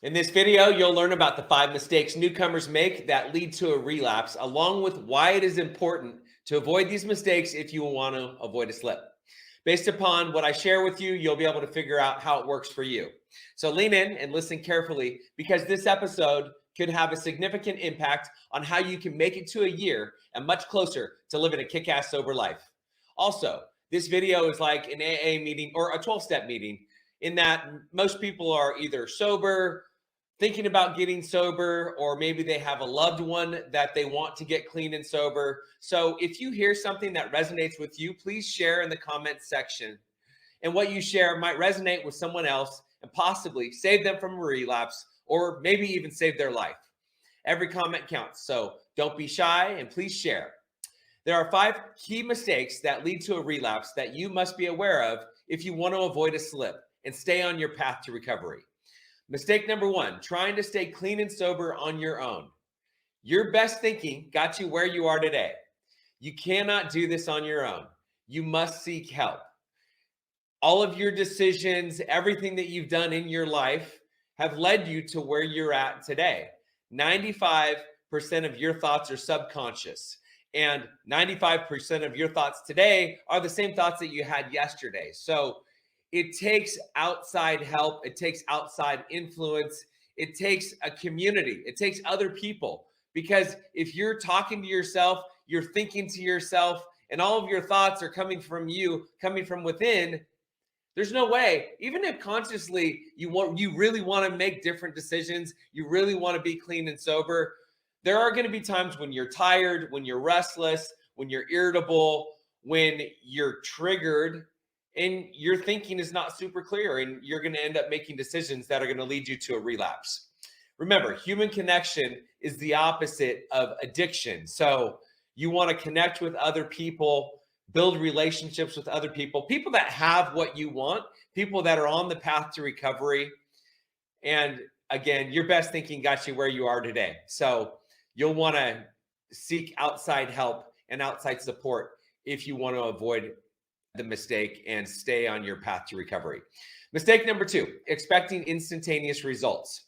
In this video, you'll learn about the 5 mistakes newcomers make that lead to a relapse, along with why it is important to avoid these mistakes if you want to avoid a slip. Based upon what I share with you, you'll be able to figure out how it works for you. So lean in and listen carefully, because this episode could have a significant impact on how you can make it to a year and much closer to living a kick-ass sober life. Also, this video is like an AA meeting or a 12-step meeting, in that most people are either sober, thinking about getting sober, or maybe they have a loved one that they want to get clean and sober. So if you hear something that resonates with you, please share in the comments section. And what you share might resonate with someone else and possibly save them from a relapse, or maybe even save their life. Every comment counts, so don't be shy and please share. There are 5 key mistakes that lead to a relapse that you must be aware of if you want to avoid a slip and stay on your path to recovery. Mistake number 1, trying to stay clean and sober on your own. Your best thinking got you where you are today. You cannot do this on your own. You must seek help. All of your decisions, everything that you've done in your life have led you to where you're at today. 95% of your thoughts are subconscious, and 95% of your thoughts today are the same thoughts that you had yesterday. So it takes outside help. It takes outside influence. It takes a community. It takes other people. Because if you're talking to yourself, you're thinking to yourself, and all of your thoughts are coming from you, coming from within, there's no way, even if consciously you really want to make different decisions, you really want to be clean and sober, there are going to be times when you're tired, when you're restless, when you're irritable, when you're triggered, and your thinking is not super clear, and you're going to end up making decisions that are going to lead you to a relapse. Remember, human connection is the opposite of addiction. So you want to connect with other people, build relationships with other people, people that have what you want, people that are on the path to recovery. And again, your best thinking got you where you are today. So you'll want to seek outside help and outside support if you want to avoid the mistake and stay on your path to recovery. Mistake number 2, expecting instantaneous results.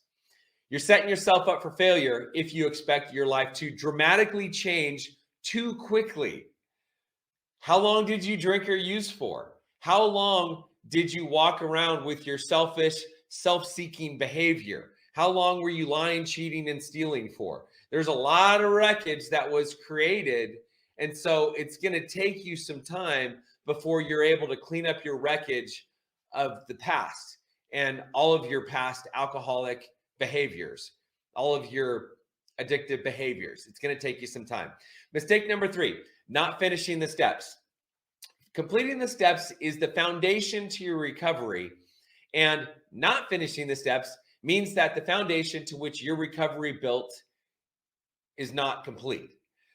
You're setting yourself up for failure if you expect your life to dramatically change too quickly. How long did you drink or use for? How long did you walk around with your selfish, self-seeking behavior? How long were you lying, cheating, and stealing for? There's a lot of wreckage that was created, and so it's going to take you some time before you're able to clean up your wreckage of the past and all of your past alcoholic behaviors, all of your addictive behaviors. It's going to take you some time. Mistake number 3, not finishing the steps. Completing the steps is the foundation to your recovery, and not finishing the steps means that the foundation to which your recovery built is not complete.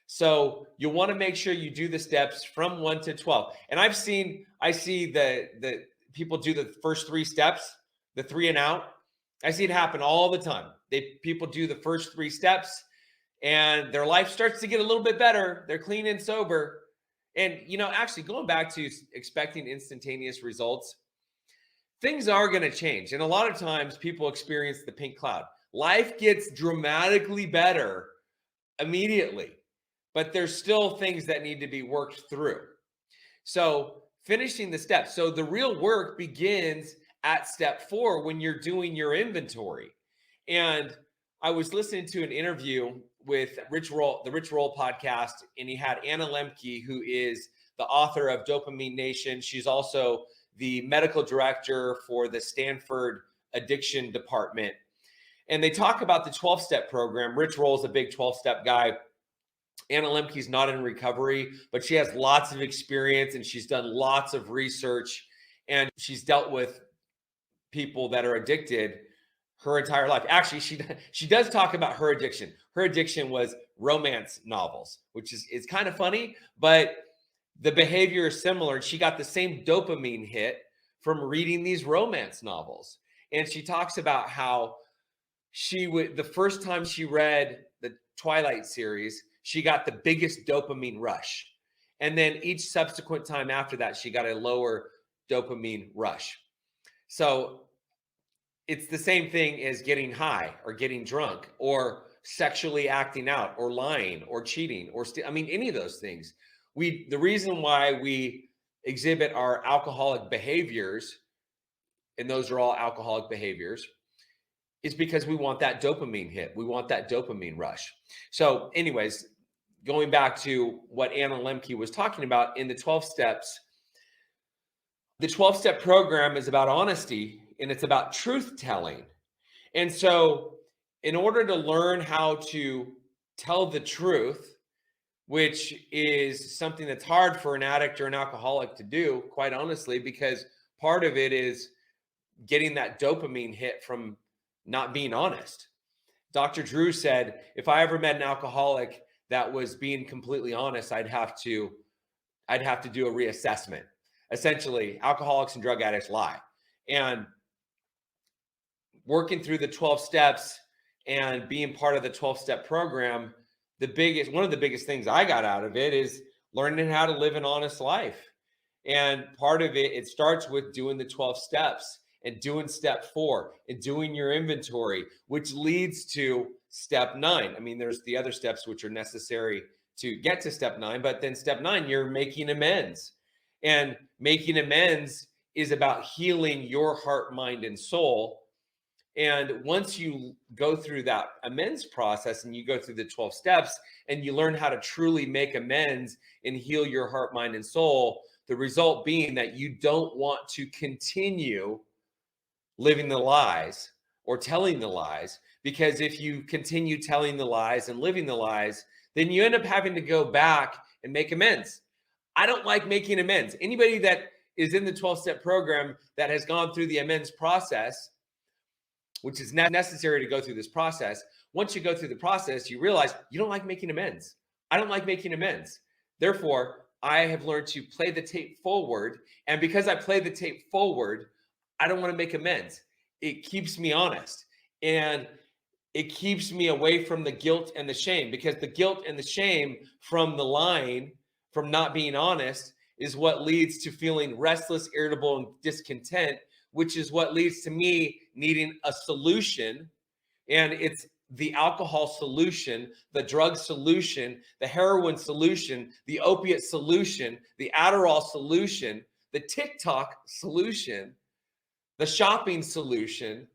So you'll want to make sure you do the steps from 1 to 12. And I see the people do the first 3 steps, the 3 and out. I see it happen all the time. People do the first 3 steps and their life starts to get a little bit better. They're clean and sober. And, actually going back to expecting instantaneous results, things are going to change. And a lot of times people experience the pink cloud. Life gets dramatically better immediately, but there's still things that need to be worked through. So finishing the steps. So the real work begins at step 4 when you're doing your inventory. And I was listening to an interview with the Rich Roll podcast, and he had Anna Lemke, who is the author of Dopamine Nation. She's also the medical director for the Stanford Addiction Department. And they talk about the 12-step program. Rich Roll is a big 12-step guy. Anna Lemke's not in recovery, but she has lots of experience and she's done lots of research, and she's dealt with people that are addicted her entire life. Actually, she does talk about her addiction. Her addiction was romance novels, which is kind of funny, but the behavior is similar. She got the same dopamine hit from reading these romance novels. And she talks about how the first time she read the Twilight series, she got the biggest dopamine rush. And then each subsequent time after that, she got a lower dopamine rush. So it's the same thing as getting high or getting drunk or sexually acting out or lying or cheating or I mean, any of those things. The reason why we exhibit our alcoholic behaviors, and those are all alcoholic behaviors, is because we want that dopamine hit. We want that dopamine rush. So anyways, going back to what Anna Lemke was talking about in the 12 steps, the 12-step program is about honesty and it's about truth telling. And so in order to learn how to tell the truth, which is something that's hard for an addict or an alcoholic to do, quite honestly, because part of it is getting that dopamine hit from not being honest. Dr. Drew said, if I ever met an alcoholic that was being completely honest, I'd have to do a reassessment. Essentially, alcoholics and drug addicts lie. And working through the 12 steps and being part of the 12-step program, one of the biggest things I got out of it is learning how to live an honest life. And part of it starts with doing the 12 steps and doing step 4 and doing your inventory, which leads to step 9. I mean, there's the other steps which are necessary to get to step 9, but then step 9, you're making amends. And making amends is about healing your heart, mind, and soul. And once you go through that amends process and you go through the 12 steps and you learn how to truly make amends and heal your heart, mind, and soul, the result being that you don't want to continue living the lies or telling the lies, because if you continue telling the lies and living the lies, then you end up having to go back and make amends. I don't like making amends. Anybody that is in the 12-step program that has gone through the amends process, which is necessary to go through this process, once you go through the process, you realize you don't like making amends. I don't like making amends. Therefore, I have learned to play the tape forward. And because I play the tape forward, I don't want to make amends. It keeps me honest. And it keeps me away from the guilt and the shame, because the guilt and the shame from the lying, from not being honest, is what leads to feeling restless, irritable, and discontent, which is what leads to me needing a solution. And it's the alcohol solution, the drug solution, the heroin solution, the opiate solution, the Adderall solution, the TikTok solution, the shopping solution,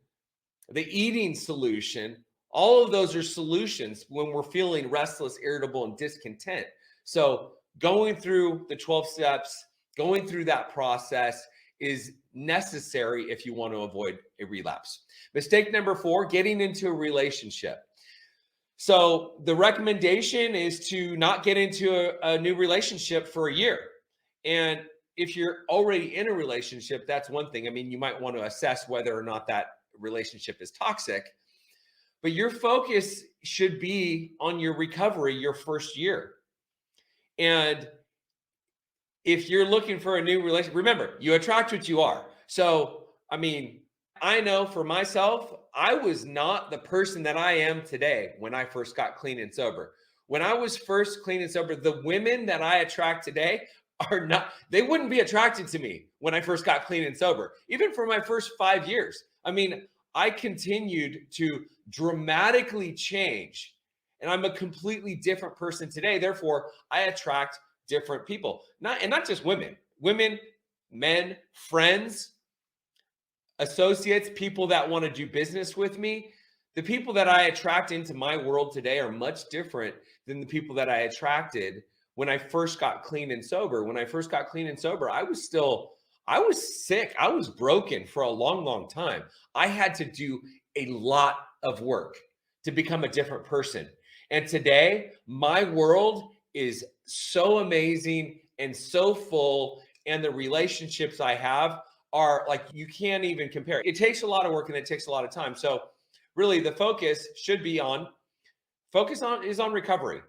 the eating solution. All of those are solutions when we're feeling restless, irritable, and discontent. So going through the 12 steps, going through that process is necessary if you want to avoid a relapse. Mistake number 4, getting into a relationship. So the recommendation is to not get into a new relationship for a year. And if you're already in a relationship, that's one thing. I mean, you might want to assess whether or not that relationship is toxic, but your focus should be on your recovery your first year. And if you're looking for a new relationship, remember, you attract what you are. So, I mean, I know for myself, I was not the person that I am today when I first got clean and sober. When I was first clean and sober, the women that I attract today they wouldn't be attracted to me when I first got clean and sober, even for my first 5 years. I mean, I continued to dramatically change, and I'm a completely different person today. Therefore, I attract different people, not just women, men, friends, associates, people that want to do business with me. The people that I attract into my world today are much different than the people that I attracted when I first got clean and sober. When I first got clean and sober, I was sick. I was broken for a long, long time. I had to do a lot of work to become a different person. And today, my world is so amazing and so full, and the relationships I have are like, you can't even compare. It takes a lot of work and it takes a lot of time. So really the focus should be on recovery.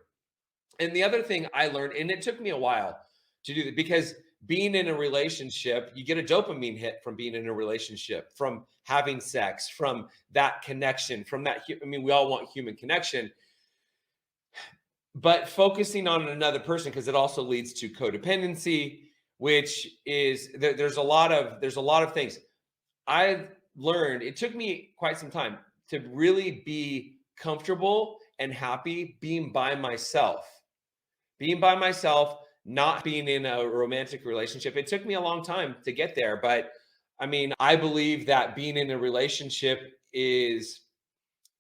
And the other thing I learned, and it took me a while to do that, because being in a relationship, you get a dopamine hit from being in a relationship, from having sex, from that connection, from that. I mean, we all want human connection, but focusing on another person, because it also leads to codependency, which is there's a lot of things. learned, it took me quite some time to really be comfortable and happy being by myself. Being by myself, not being in a romantic relationship. It took me a long time to get there, but I mean, I believe that being in a relationship is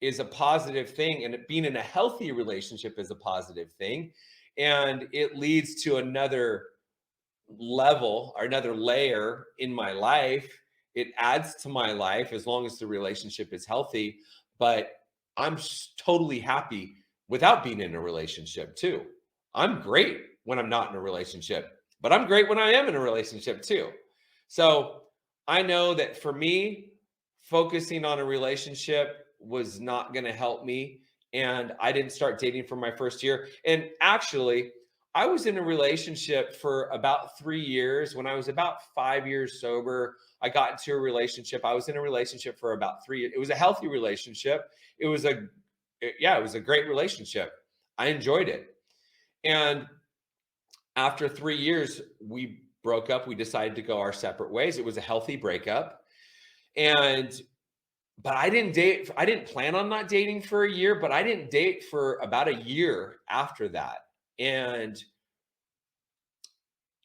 a positive thing, and being in a healthy relationship is a positive thing, and it leads to another level or another layer in my life. It adds to my life as long as the relationship is healthy, but I'm totally happy without being in a relationship too. I'm great when I'm not in a relationship, but I'm great when I am in a relationship too. So I know that for me, focusing on a relationship was not going to help me. And I didn't start dating for my first year. And actually, I was in a relationship for about 3 years. When I was about 5 years sober, I got into a relationship. I was in a relationship for about 3 years. It was a healthy relationship. It was a great relationship. I enjoyed it. And after 3 years, we broke up. We decided to go our separate ways. It was a healthy breakup. But I didn't date. I didn't plan on not dating for a year, but I didn't date for about a year after that. And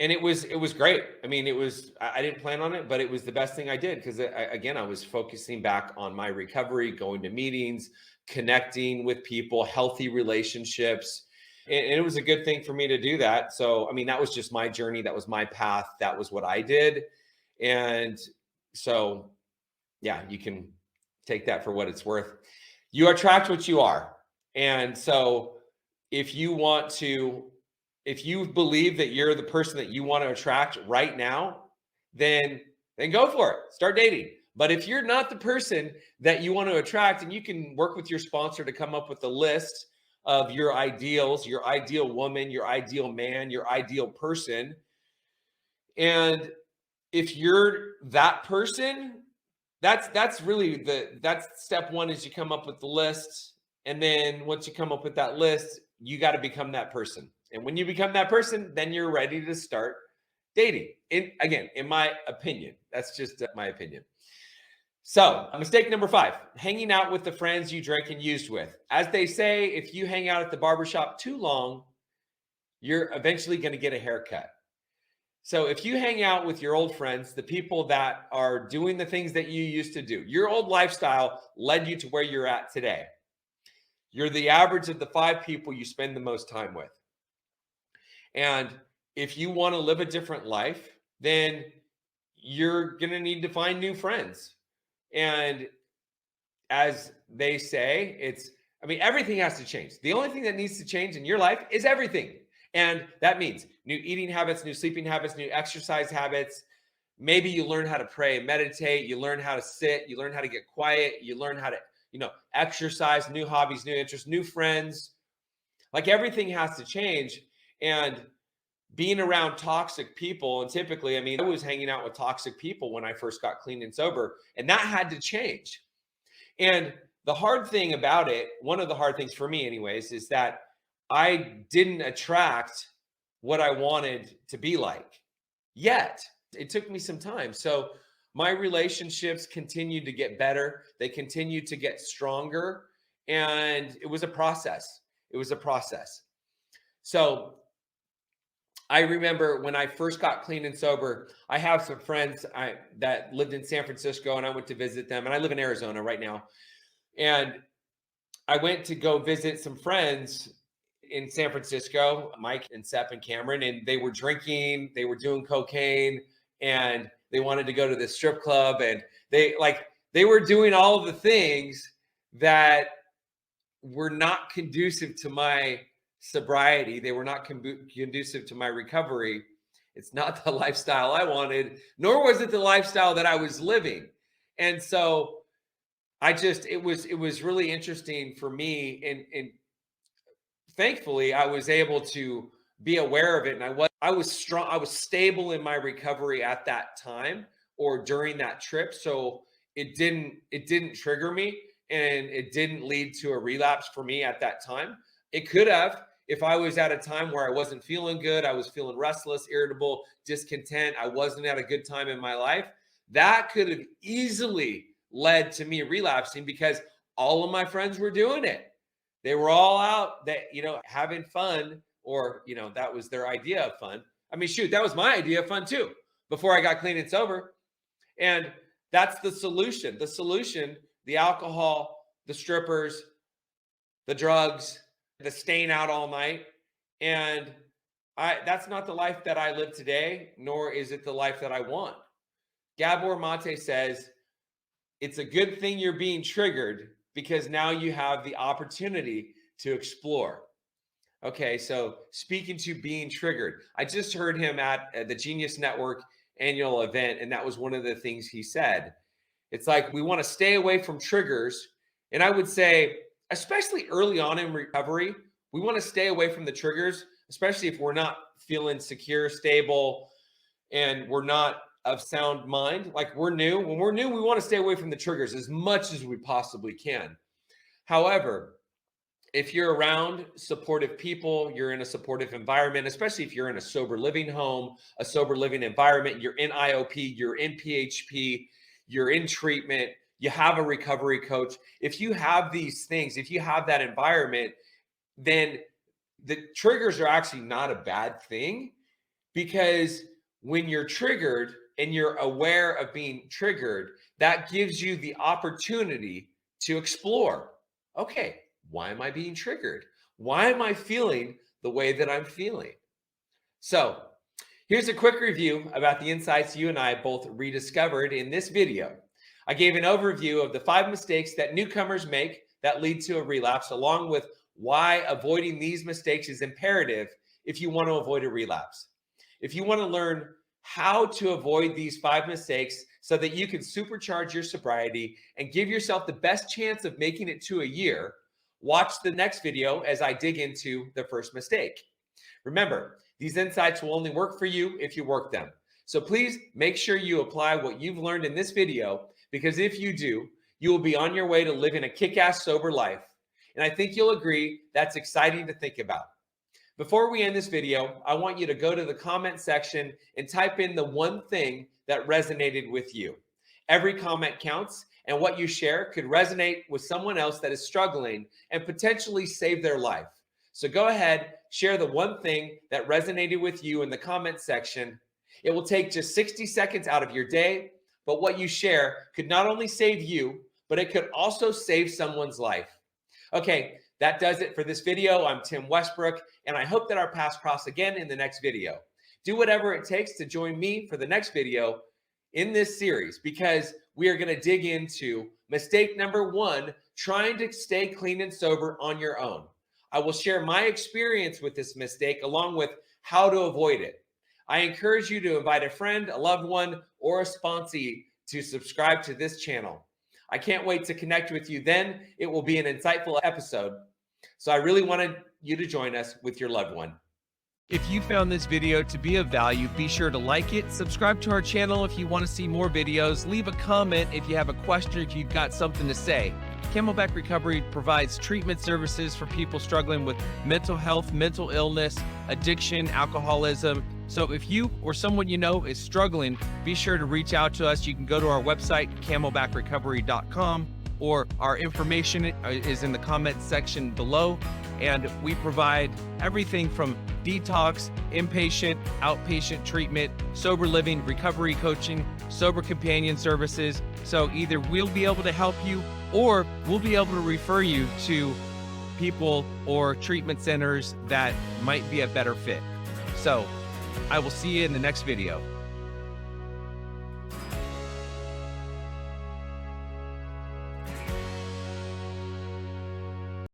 it was great. I mean, I didn't plan on it, but it was the best thing I did because again, I was focusing back on my recovery, going to meetings, connecting with people, healthy relationships. And it was a good thing for me to do that. So, I mean, that was just my journey. That was my path. That was what I did. And so, yeah, you can take that for what it's worth. You attract what you are. And so if you believe that you're the person that you want to attract right now, then go for it. Start dating. But if you're not the person that you want to attract, and you can work with your sponsor to come up with a list of your ideals, your ideal woman, your ideal man, your ideal person. And if you're that person, that's really that's step one, is you come up with the list. And then once you come up with that list, you got to become that person. And when you become that person, then you're ready to start dating. In my opinion, that's just my opinion. So mistake number 5, hanging out with the friends you drank and used with. As they say, if you hang out at the barbershop too long, you're eventually going to get a haircut. So if you hang out with your old friends, the people that are doing the things that you used to do, your old lifestyle led you to where you're at today. You're the average of the 5 people you spend the most time with. And if you want to live a different life, then you're going to need to find new friends. And as they say, everything has to change. The only thing that needs to change in your life is everything. And that means new eating habits, new sleeping habits, new exercise habits. Maybe you learn how to pray and meditate. You learn how to sit. You learn how to get quiet. You learn how to, exercise, new hobbies, new interests, new friends. Like, everything has to change. And being around toxic people, and typically, I was hanging out with toxic people when I first got clean and sober, and that had to change. And the hard thing about it, one of the hard things for me anyways, is that I didn't attract what I wanted to be like yet. It took me some time. So my relationships continued to get better. They continued to get stronger. And it was a process. So I remember when I first got clean and sober, I have some friends that lived in San Francisco, and I went to visit them. And I live in Arizona right now. And I went to go visit some friends in San Francisco, Mike and Seth and Cameron, and they were drinking, they were doing cocaine, and they wanted to go to this strip club, and they were doing all of the things that were not conducive to my sobriety. They were not conducive to my recovery. It's not the lifestyle I wanted, nor was it the lifestyle that I was living. And so it was really interesting for me. And thankfully I was able to be aware of it. And I was strong. I was stable in my recovery at that time, or during that trip. So it didn't trigger me, and it didn't lead to a relapse for me at that time. It could have, if I was at a time where I wasn't feeling good, I was feeling restless, irritable, discontent, I wasn't at a good time in my life, that could have easily led to me relapsing because all of my friends were doing it. They were all out having fun, or, that was their idea of fun. I mean, shoot, that was my idea of fun too, before I got clean and sober. And that's the solution. The solution, the alcohol, the strippers, the drugs, the staying out all night. And that's not the life that I live today, nor is it the life that I want. Gabor Mate says, it's a good thing you're being triggered because now you have the opportunity to explore. Okay, so speaking to being triggered, I just heard him at the Genius Network annual event, and that was one of the things he said. It's like we want to stay away from triggers. And I would say, especially early on in recovery, we want to stay away from the triggers, especially if we're not feeling secure, stable, and we're not of sound mind. Like we're new. When we're new, we want to stay away from the triggers as much as we possibly can. However, if you're around supportive people, you're in a supportive environment, especially if you're in a sober living home, a sober living environment, you're in IOP, you're in PHP, you're in treatment, you have a recovery coach. If you have these things, if you have that environment, then the triggers are actually not a bad thing, because when you're triggered and you're aware of being triggered, that gives you the opportunity to explore. Okay, why am I being triggered? Why am I feeling the way that I'm feeling? So here's a quick review about the insights you and I both rediscovered in this video. I gave an overview of the 5 mistakes that newcomers make that lead to a relapse, along with why avoiding these mistakes is imperative if you want to avoid a relapse. If you want to learn how to avoid these 5 mistakes so that you can supercharge your sobriety and give yourself the best chance of making it to a year, watch the next video as I dig into the first mistake. Remember, these insights will only work for you if you work them. So please make sure you apply what you've learned in this video, because if you do, you will be on your way to living a kick-ass sober life. And I think you'll agree that's exciting to think about. Before we end this video, I want you to go to the comment section and type in the one thing that resonated with you. Every comment counts, and what you share could resonate with someone else that is struggling and potentially save their life. So go ahead, share the one thing that resonated with you in the comment section. It will take just 60 seconds out of your day, but what you share could not only save you, but it could also save someone's life. Okay, that does it for this video. I'm Tim Westbrook, and I hope that our paths cross again in the next video. Do whatever it takes to join me for the next video in this series, because we are going to dig into mistake number 1, trying to stay clean and sober on your own. I will share my experience with this mistake along with how to avoid it. I encourage you to invite a friend, a loved one, or a sponsee to subscribe to this channel. I can't wait to connect with you then. It will be an insightful episode. So I really wanted you to join us with your loved one. If you found this video to be of value, be sure to like it, subscribe to our channel if you want to see more videos, leave a comment if you have a question, if you've got something to say. Camelback Recovery provides treatment services for people struggling with mental health, mental illness, addiction, alcoholism. So if you or someone you know is struggling, be sure to reach out to us. You can go to our website, camelbackrecovery.com, or our information is in the comment section below. And we provide everything from detox, inpatient, outpatient treatment, sober living, recovery coaching, sober companion services. So either we'll be able to help you, or we'll be able to refer you to people or treatment centers that might be a better fit. So I will see you in the next video.